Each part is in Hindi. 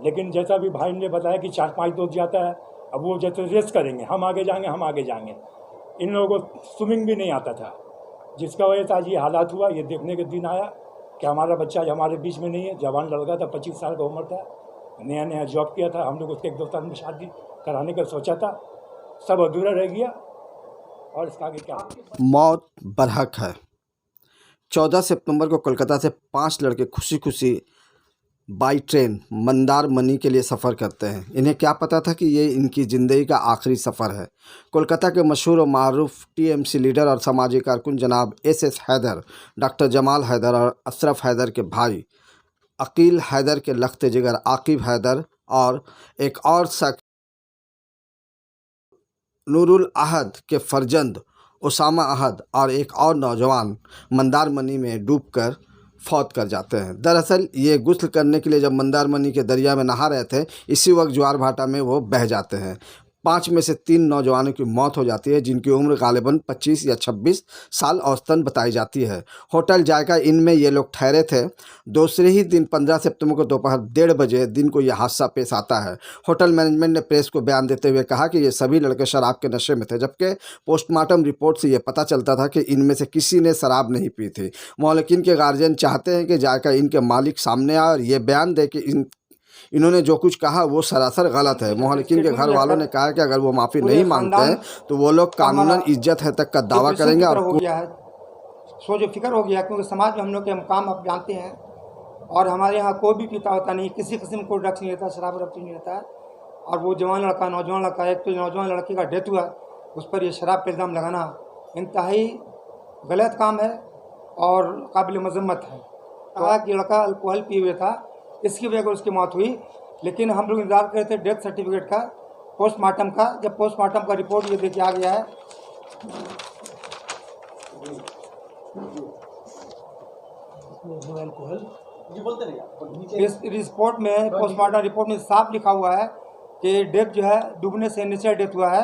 लेकिन जैसा भी भाई ने बताया कि 4-5 दोस्त जाता है, अब वो जैसे रेस करेंगे, हम आगे जाएंगे, हम आगे जाएंगे। इन लोगों को स्विमिंग भी नहीं आता था, जिसका वजह से आज ये हालात हुआ। ये देखने के दिन आया कि हमारा बच्चा हमारे बीच में नहीं है। जवान लड़का था, 25 साल का उम्र था, नया नया जॉब किया था। हम लोग उसके 1-2 साल में शादी कराने का सोचा था, सब अधूरा रह गया। और इसका आगे क्या? मौत बरहक है। 14 सितंबर को कोलकाता से 5 लड़के खुशी खुशी बाई ट्रेन मंदारमनी के लिए सफ़र करते हैं। इन्हें क्या पता था कि ये इनकी ज़िंदगी का आखिरी सफ़र है। कोलकाता के मशहूर और मारूफ टीएमसी लीडर और समाजी कारकुन जनाब एस हैदर, डॉक्टर जमाल हैदर और अशरफ हैदर के भाई, अकील हैदर के लख्त जिगर आकिब हैदर और एक और शख्स नूरुल अहद के फर्जंद उसामा अहद और एक और नौजवान मंदारमनी में डूबकर फौत कर जाते हैं। दरअसल ये गुस्ल करने के लिए जब मंदारमनी के दरिया में नहा रहे थे, इसी वक्त ज्वार भाटा में वो बह जाते हैं। 5 में से 3 नौजवानों की मौत हो जाती है, जिनकी उम्र गालिबन 25 या 26 साल औसतन बताई जाती है। होटल जायका इन में ये लोग ठहरे थे। दूसरे ही दिन 15 सितंबर को दोपहर 1:30 बजे दिन को यह हादसा पेश आता है। होटल मैनेजमेंट ने प्रेस को बयान देते हुए कहा कि ये सभी लड़के शराब के नशे में थे, जबकि पोस्टमार्टम रिपोर्ट से ये पता चलता था कि इनमें से किसी ने शराब नहीं पी थी। मौलिकीन के गार्जियन चाहते हैं कि जायका इनके मालिक सामने आए और ये बयान दे कि इन्होंने जो कुछ कहा वो सरासर गलत है। मोहल्लिकीन के घर वालों ने कहा कि अगर वो माफ़ी नहीं मांगते हैं तो वो लोग कानूनन इज्जत है तक का दावा करेंगे। और हो गया है, सोचो फिक्र हो गया, क्योंकि समाज में हम लोग के मुकाम आप जानते हैं। और हमारे यहाँ कोई भी पीता होता नहीं, किसी किस्म को ड्रग्स नहीं लेता, शराब नहीं लेता। और वो जवान लड़का, नौजवान लड़का, एक तो नौजवान लड़के का डेथ हुआ, उस पर ये शराब पे इल्ज़ाम लगाना इंतहाई गलत काम है और काबिल मजम्मत है। कहा कि लड़का अल्कोहल पिए हुए था, इसकी वजह से उसकी मौत हुई। लेकिन हम लोग इंतजार कर रहे थे डेथ सर्टिफिकेट का, पोस्टमार्टम का। जब पोस्टमार्टम का रिपोर्ट ये देखिए आ गया है, इस रिपोर्ट में, पोस्टमार्टम रिपोर्ट में साफ लिखा हुआ है कि डेथ जो है डूबने से नीचे डेथ हुआ है,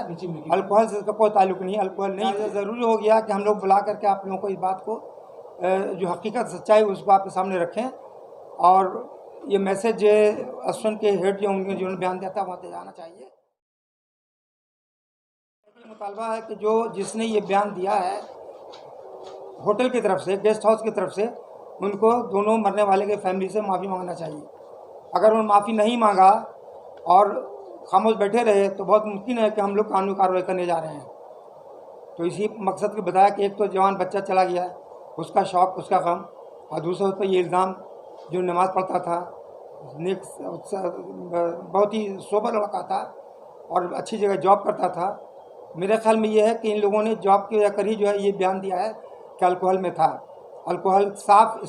अल्कोहल से इसका कोई ताल्लुक नहीं। अल्कोहल नहीं, ज़रूरी हो गया कि हम लोग बुला करके आप लोगों को इस बात को, जो हकीकत सच्चाई उसको आपके सामने रखें। और ये मैसेज अश्वन के हेड जो उनके जिन्होंने बयान दिया था वहाँ तक जाना चाहिए। मुतालबा है कि जिसने ये बयान दिया है होटल की तरफ से, गेस्ट हाउस की तरफ से, उनको दोनों मरने वाले के फैमिली से माफ़ी मांगना चाहिए। अगर उन्होंने माफ़ी नहीं मांगा और खामोश बैठे रहे तो बहुत मुमकिन है कि हम लोग कानूनी कार्रवाई करने जा रहे हैं। तो इसी मकसद के बताया कि एक तो जवान बच्चा चला गया है, उसका शौक़, उसका गम, और दूसरा उस पर ये इल्ज़ाम, जो नमाज़ पढ़ता था, नेक, बहुत ही सोबर लड़का था और अच्छी जगह जॉब करता था। मेरे ख्याल में ये है कि इन लोगों ने जॉब की वजह कर ही जो है ये बयान दिया है कि अल्कोहल में था। अल्कोहल साफ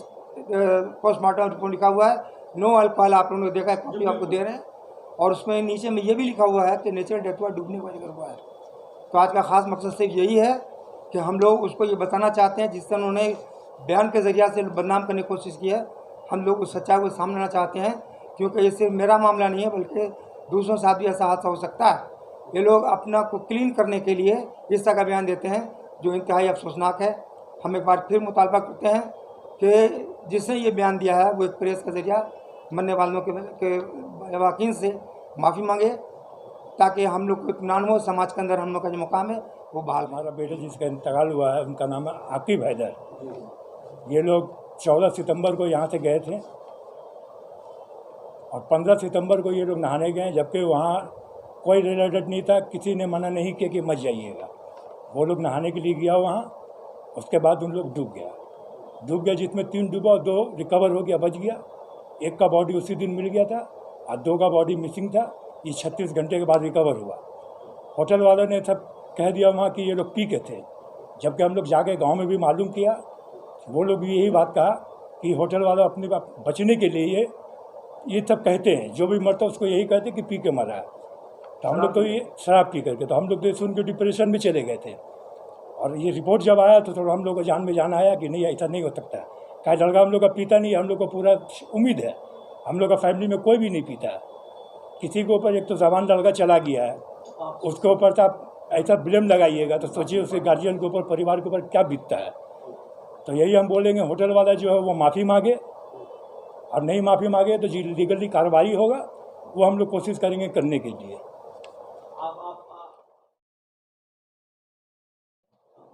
पोस्टमार्टम रिपोर्ट लिखा हुआ है, नो अल्कोहल। आप लोगों ने देखा है, कॉपी आपको दे रहे हैं, और उसमें नीचे में ये भी लिखा हुआ है कि नेचुरल डेथ हुआ, डूबने का जिक्र हुआ है। तो आज का ख़ास मकसद सिर्फ यही है कि हम लोग उसको ये बताना चाहते हैं, जिससे उन्होंने बयान के ज़रिए से बदनाम करने की कोशिश की है। हम लोग उस सच्चाई को सामने लाना चाहते हैं, क्योंकि ये सिर्फ मेरा मामला नहीं है, बल्कि दूसरों से भी ऐसा हादसा हो सकता है। ये लोग अपना को क्लीन करने के लिए इस तरह का बयान देते हैं, जो इंतहाई अफसोसनाक है। हम एक बार फिर मुतालबा करते हैं कि जिसने ये बयान दिया है वो एक प्रेस का ज़रिया मरने वालों के वाकिन से माफ़ी मांगे, ताकि हम लोग को इत्मीनान हो, समाज के अंदर हम लोग का जो मुकाम है वो बहाल। हमारा बेटा जिसका इंतकाल हुआ है, उनका नाम है आकिब हैदर। ये लोग 14 सितंबर को यहाँ से गए थे और 15 सितंबर को ये लोग नहाने गए, जबकि वहाँ कोई रेड अलर्ट नहीं था, किसी ने मना नहीं किया कि मत जाइएगा। वो लोग नहाने के लिए गया वहाँ, उसके बाद उन लोग डूब गया, जिसमें 3 डूबा, 2 रिकवर हो गया, बच गया। एक का बॉडी उसी दिन मिल गया था और 2 का बॉडी मिसिंग था। ये 36 घंटे के बाद रिकवर हुआ। होटल वालों ने सब कह दिया वहाँ कि ये लोग पी के थे, जबकि हम लोग जाके गाँव में भी मालूम किया, वो लोग भी यही बात कहा कि होटल वालों अपने बचने के लिए ये सब कहते हैं, जो भी मरता है उसको यही कहते कि पी के मरा है। तो हम लोग तो ये शराब पी करके, तो हम लोग तो सुन के डिप्रेशन में चले गए थे। और ये रिपोर्ट जब आया तो थोड़ा हम लोग को जान में जान आया कि नहीं, ऐसा नहीं हो सकता। क्या लड़का हम लोग का पीता नहीं, हम लोग को पूरा उम्मीद है, हम लोग का फैमिली में कोई भी नहीं पीता। किसी के ऊपर एक तो जवान लड़का चला गया है, उसके ऊपर तो आप ऐसा ब्लेम लगाइएगा तो सोचिए उसके गार्जियन के ऊपर, परिवार के ऊपर क्या बीतता है। तो यही हम बोलेंगे, होटल वाला जो है वो माफ़ी मांगे, और नहीं माफ़ी मांगे तो लीगली कार्रवाई होगा। वो हम लोग कोशिश करेंगे करने के लिए।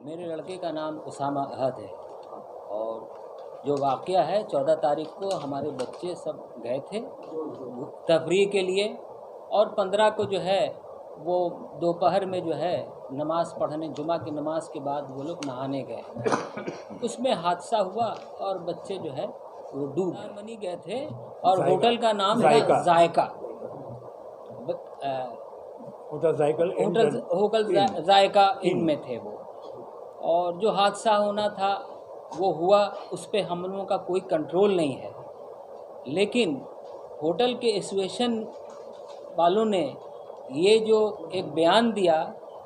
मेरे लड़के का नाम उसामा अहद है और जो वाक़या है 14 तारीख को हमारे बच्चे सब गए थे तफरीह के लिए और 15 को जो है वो दोपहर में जो है नमाज़ पढ़ने जुमा की नमाज के बाद वो लोग नहाने गए। उसमें हादसा हुआ और बच्चे जो है वो डूब मनी गए थे और होटल का नाम था जायका। होटल जायका इन में थे वो, और जो हादसा होना था वो हुआ। उस पर हम लोगों का कोई कंट्रोल नहीं है, लेकिन होटल के एसोसिएशन वालों ने ये जो एक बयान दिया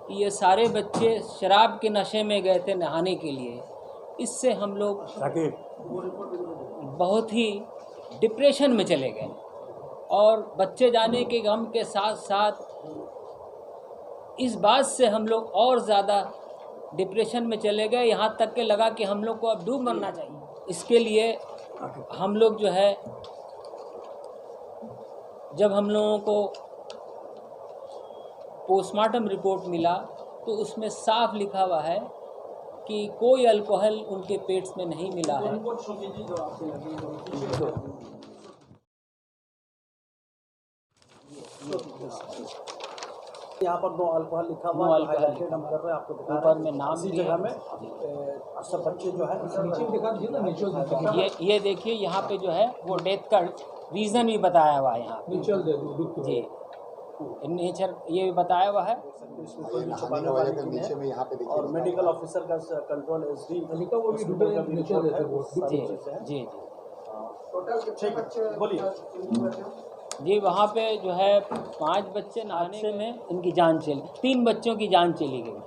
कि ये सारे बच्चे शराब के नशे में गए थे नहाने के लिए, इससे हम लोग बहुत ही डिप्रेशन में चले गए और बच्चे जाने के गम के साथ साथ इस बात से हम लोग और ज़्यादा डिप्रेशन में चले गए, यहाँ तक के लगा कि हम लोग को अब डूब मरना चाहिए। इसके लिए हम लोग जो है जब हम लोगों को पोस्टमार्टम रिपोर्ट मिला तो उसमें साफ लिखा हुआ है कि कोई अल्कोहल उनके पेट्स में नहीं मिला है। यहाँ पर नो अल्कोहल लिखा हुआ है, हाईलाइटेड हम कर रहे हैं, आपको दिखा रहे हैं। ऊपर में नाम इसी भी जगह है। में सब बच्चे जो है नीचे दिखा दीजिए ना, नीचे ये देखिए यहाँ पे जो है वो डेथ का रीज़न भी बताया हुआ है यहाँ जी, नेचर ये भी बताया हुआ है। नीचे में यहाँ पे और मेडिकल ऑफिसर का कंट्रोल एसडी जी जी जी बोलिए जी। वहाँ पे जो है 5 बच्चे नहाने में इनकी जान चली, 3 बच्चों की जान चली गई।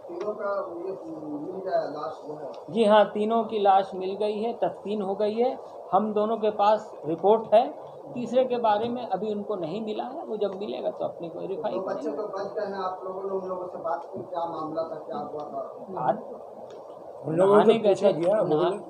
तीनों का ये मिल गया लाश जो है? जी हाँ, तीनों की लाश मिल गई है, तदफीन हो गई है। हम दोनों के पास रिपोर्ट है, तीसरे के बारे में अभी उनको नहीं मिला है, वो जब मिलेगा तो अपनी को वेरीफाई करेंगे। बच्चे तो बच गए हैं, आप लोगों ने उन लोगों से बात की, क्या मामला था, क्या हुआ था?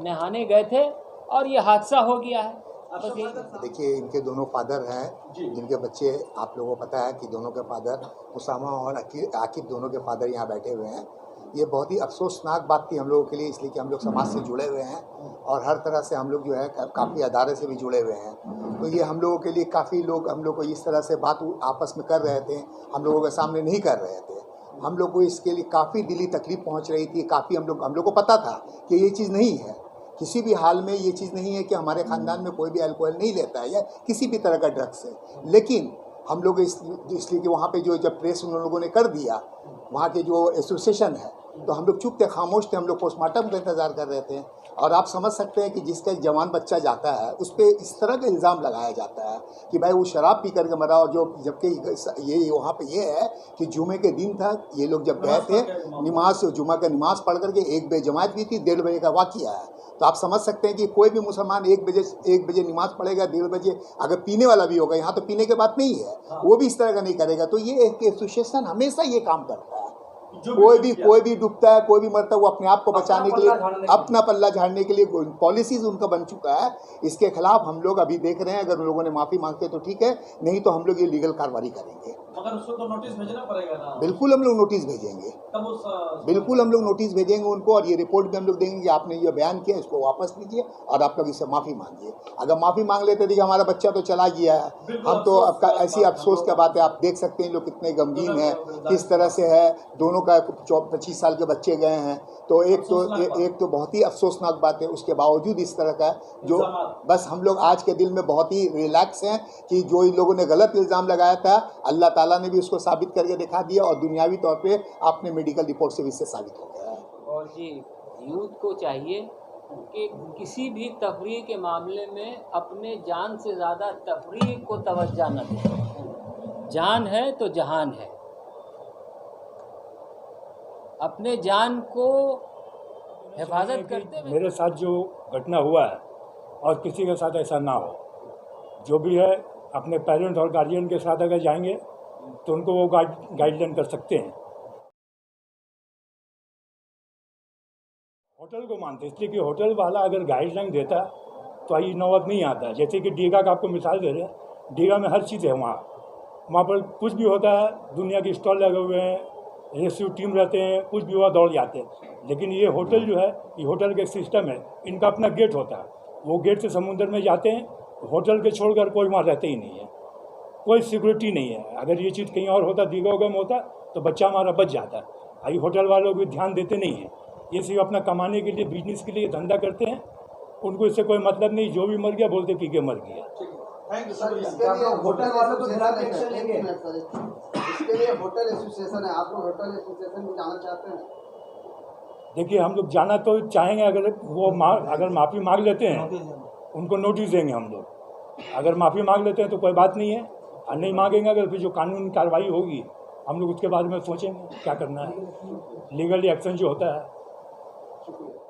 नहाने गए थे और ये हादसा हो गया है। देखिए, इनके दोनों फादर हैं जिनके बच्चे आप लोगों को पता है कि दोनों के फादर उसामा और आकिब दोनों के फादर यहाँ बैठे हुए हैं। ये बहुत ही अफसोसनाक बात थी हम लोगों के लिए, इसलिए कि हम लोग समाज से जुड़े हुए हैं और हर तरह से हम लोग जो है काफ़ी अदारे से भी जुड़े हुए हैं। तो ये हम लोगों के लिए काफ़ी लोग हम लोग को इस तरह से बात आपस में कर रहे थे, हम लोगों के सामने नहीं कर रहे थे। हम लोग को इसके लिए काफ़ी दिली तकलीफ पहुँच रही थी। काफ़ी हम लोग को पता था कि ये चीज़ नहीं है, किसी भी हाल में ये चीज़ नहीं है कि हमारे ख़ानदान में कोई भी अल्कोहल नहीं लेता है या किसी भी तरह का ड्रग्स है। लेकिन हम लोग इसलिए कि वहाँ पे जो जब प्रेस उन लोगों ने कर दिया, वहाँ के जो एसोसिएशन है, तो हम लोग चुप थे, खामोश थे, हम लोग पोस्टमार्टम का इंतज़ार कर रहे थे। और आप समझ सकते हैं कि जिसका एक जवान बच्चा जाता है उस पर इस तरह का इल्ज़ाम लगाया जाता है कि भाई वो शराब पी करके मरा, और जो जबकि ये वहाँ पे ये है कि जुमे के दिन था, ये लोग जब गए थे जुमा का नमाज पढ़ करके 1 बजे जमात भी थी, 1:30 बजे का वाक़या है। तो आप समझ सकते हैं कि कोई भी मुसलमान 1 बजे नमाज पढ़ेगा, 1:30 बजे अगर पीने वाला भी होगा, यहाँ तो पीने के बात नहीं है, वो भी इस तरह का नहीं करेगा। तो ये एक एसोसिएशन हमेशा ये काम करता है, कोई भी डूबता है, कोई भी मरता है, वो अपने आप को बचाने के लिए, अपना पल्ला झाड़ने के लिए पॉलिसीज उनका बन चुका है। इसके खिलाफ हम लोग अभी देख रहे हैं, अगर उन लोगों ने माफ़ी मांगते तो ठीक है, नहीं तो हम लोग ये लीगल कार्रवाई करेंगे। मगर उसको तो नोटिस भेजना पड़ेगा ना? बिल्कुल हम लोग नोटिस भेजेंगे, बिल्कुल हम लोग नोटिस भेजेंगे उनको, और ये रिपोर्ट भी हम लोग देंगे कि आपने ये बयान किया, इसको वापस लीजिए और आप लोग इससे माफ़ी मांगिए। अगर माफ़ी मांग लेते देखिए हमारा बच्चा तो चला गया है, हम तो आपका ऐसी अफसोस की बात है। आप देख सकते हैं लोग कितने गमगीन हैं, किस तरह से है, दोनों का 25 साल के बच्चे गए हैं। तो एक तो बहुत ही अफसोसनाक बात है। उसके बावजूद इस तरह का जो बस हम लोग आज के दिल में बहुत ही रिलैक्स हैं कि जो इन लोगों ने गलत इल्ज़ाम लगाया था, अल्लाह ताला ने भी उसको साबित करके दिखा दिया और दुनियावी तौर पे आपने मेडिकल रिपोर्ट से भी इससे साबित हो गया है। और जी, यूथ को चाहिए कि किसी भी तफरीह के मामले में अपने जान से ज़्यादा तफरीह को तवज्जो न दें। जान है तो जहान है, अपने जान को हिफाजत करते हुए। मेरे साथ जो घटना हुआ है और किसी के साथ ऐसा ना हो, जो भी है अपने पेरेंट्स और गार्जियन के साथ अगर जाएंगे तो उनको वो गाइडलाइन कर सकते हैं। होटल को मानते इसलिए कि होटल वाला अगर गाइडलाइन देता तो ये नौबत नहीं आता। जैसे कि दीघा का आपको मिसाल दे रहे हैं, दीघा में हर चीज़ है वहाँ पर कुछ भी होता है, दुनिया के स्टॉल लगे हुए हैं, रेस्क्यू टीम रहते हैं, कुछ भी हुआ दौड़ जाते हैं। लेकिन ये होटल जो है, ये होटल का सिस्टम है, इनका अपना गेट होता है, वो गेट से समुद्र में जाते हैं, होटल के छोड़कर कोई वहाँ रहते ही नहीं है, कोई सिक्योरिटी नहीं है। अगर ये चीज़ कहीं और होता, दीघा में होता, तो बच्चा हमारा बच जाता। अभी होटल वालों भी ध्यान देते नहीं हैं, ये सिर्फ अपना कमाने के लिए, बिजनेस के लिए धंधा करते हैं, उनको इससे कोई मतलब नहीं। जो भी मर गया बोलते पी के मर गया। Thank you sir. होटल वालों को खिलाफ एक्शन लेंगे। इसके लिए होटल एसोसिएशन है, आप लोग होटल एसोसिएशन में जाना चाहते हैं? देखिए, हम लोग जाना तो चाहेंगे, अगर वो अगर माफ़ी मांग लेते हैं, उनको नोटिस देंगे हम लोग। अगर माफ़ी मांग लेते हैं तो कोई बात नहीं है, और नहीं मांगेंगे अगर फिर जो कानूनी कार्रवाई होगी हम लोग उसके बारे में सोचेंगे क्या करना है, लीगली एक्शन जो होता है। शुक्रिया।